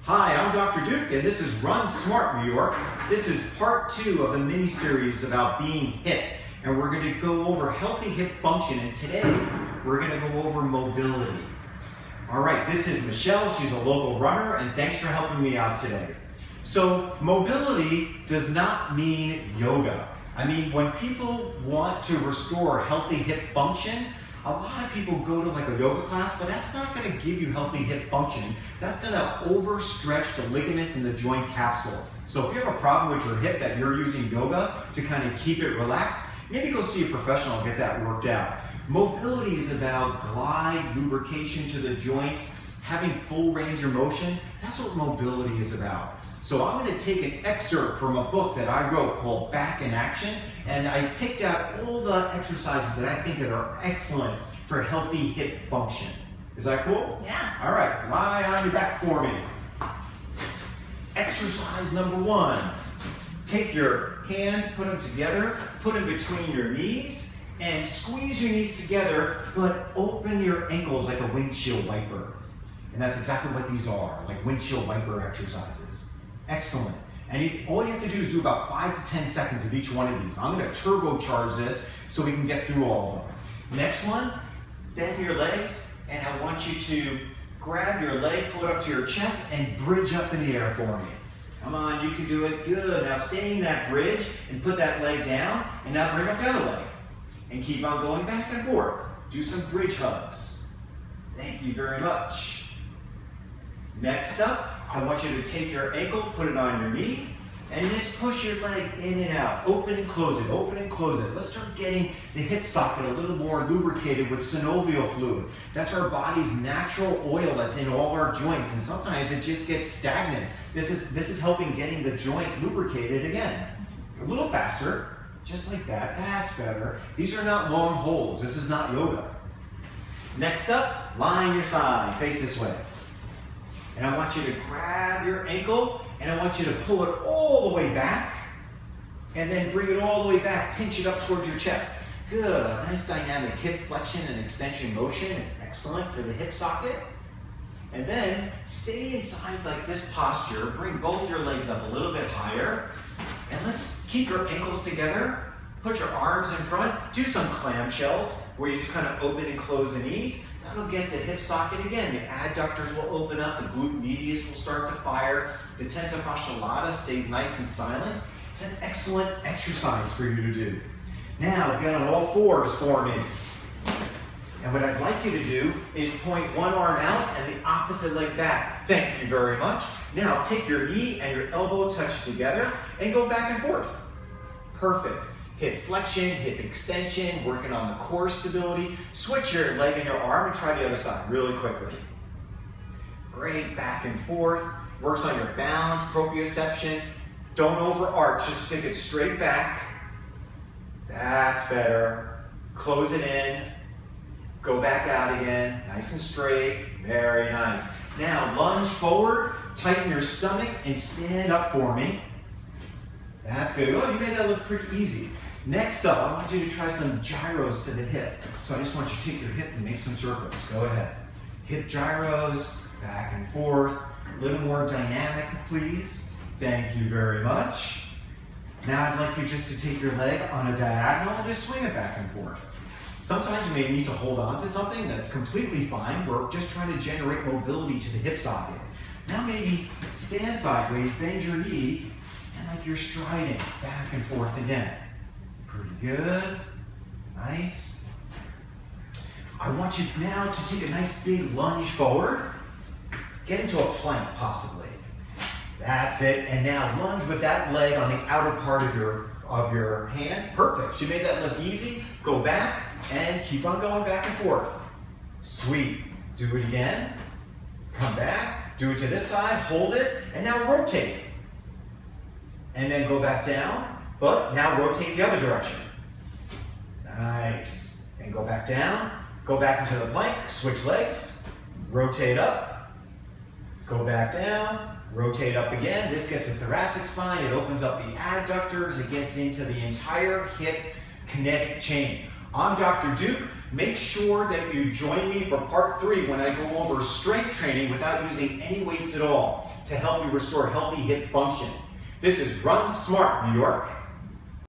Hi, I'm Dr. Duke, and this is Run Smart New York. This is part 2 of a mini-series about being hip, and we're going to go over healthy hip function, and today we're going to go over mobility. All right, this is Michelle. She's a local runner, and thanks for helping me out today. So, mobility does not mean yoga. I mean, when people want to restore healthy hip function, a lot of people go to like a yoga class, but that's not going to give you healthy hip function. That's going to overstretch the ligaments in the joint capsule. So if you have a problem with your hip that you're using yoga to kind of keep it relaxed, maybe go see a professional and get that worked out. Mobility is about glide, lubrication to the joints, having full range of motion. That's what mobility is about. So I'm going to take an excerpt from a book that I wrote called Back in Action, and I picked out all the exercises that I think that are excellent for healthy hip function. Is that cool? Yeah. All right, lie on your back for me. Exercise number 1. Take your hands, put them together, put them between your knees, and squeeze your knees together, but open your ankles like a windshield wiper. And that's exactly what these are, like windshield wiper exercises. Excellent. And all you have to do is do about 5 to 10 seconds of each one of these. I'm going to turbocharge this so we can get through all of them. Next one, bend your legs, and I want you to grab your leg, pull it up to your chest, and bridge up in the air for me. Come on, you can do it. Good. Now stay in that bridge and put that leg down, and now bring up the other leg. And keep on going back and forth. Do some bridge hugs. Thank you very much. Next up, I want you to take your ankle, put it on your knee, and just push your leg in and out. Open and close it, open and close it. Let's start getting the hip socket a little more lubricated with synovial fluid. That's our body's natural oil that's in all our joints, and sometimes it just gets stagnant. This is helping getting the joint lubricated again. A little faster, just like that. That's better. These are not long holds. This is not yoga. Next up, lie on your side, face this way. And I want you to grab your ankle, and I want you to pull it all the way back, and then bring it all the way back, pinch it up towards your chest. Good, a nice dynamic hip flexion and extension motion is excellent for the hip socket. And then stay inside like this posture, bring both your legs up a little bit higher, and let's keep your ankles together, put your arms in front, do some clamshells, where you just kind of open and close the knees. That'll get the hip socket again. The adductors will open up, the glute medius will start to fire, the tensor fasciae lata stays nice and silent. It's an excellent exercise for you to do. Now, get on all fours for me. And what I'd like you to do is point one arm out and the opposite leg back. Thank you very much. Now, take your knee and your elbow touch together and go back and forth. Perfect. Hip flexion, hip extension, working on the core stability. Switch your leg and your arm and try the other side really quickly. Great, back and forth. Works on your balance, proprioception. Don't overarch, just stick it straight back. That's better. Close it in. Go back out again, nice and straight. Very nice. Now lunge forward, tighten your stomach, and stand up for me. That's good. Oh, you made that look pretty easy. Next up, I want you to try some gyros to the hip. So I just want you to take your hip and make some circles. Go ahead. Hip gyros, back and forth. A little more dynamic, please. Thank you very much. Now I'd like you just to take your leg on a diagonal and just swing it back and forth. Sometimes you may need to hold on to something. That's completely fine. We're just trying to generate mobility to the hip socket. Now maybe stand sideways, bend your knee, and like you're striding back and forth again. Pretty good. Nice. I want you now to take a nice big lunge forward. Get into a plank, possibly. That's it. And now lunge with that leg on the outer part of your hand. Perfect. She made that look easy. Go back and keep on going back and forth. Sweet. Do it again. Come back. Do it to this side. Hold it. And now rotate. And then go back down. But now rotate the other direction. Nice. And go back down. Go back into the plank. Switch legs. Rotate up. Go back down. Rotate up again. This gets the thoracic spine. It opens up the adductors. It gets into the entire hip kinetic chain. I'm Dr. Duke. Make sure that you join me for part 3 when I go over strength training without using any weights at all to help you restore healthy hip function. This is Run Smart, New York.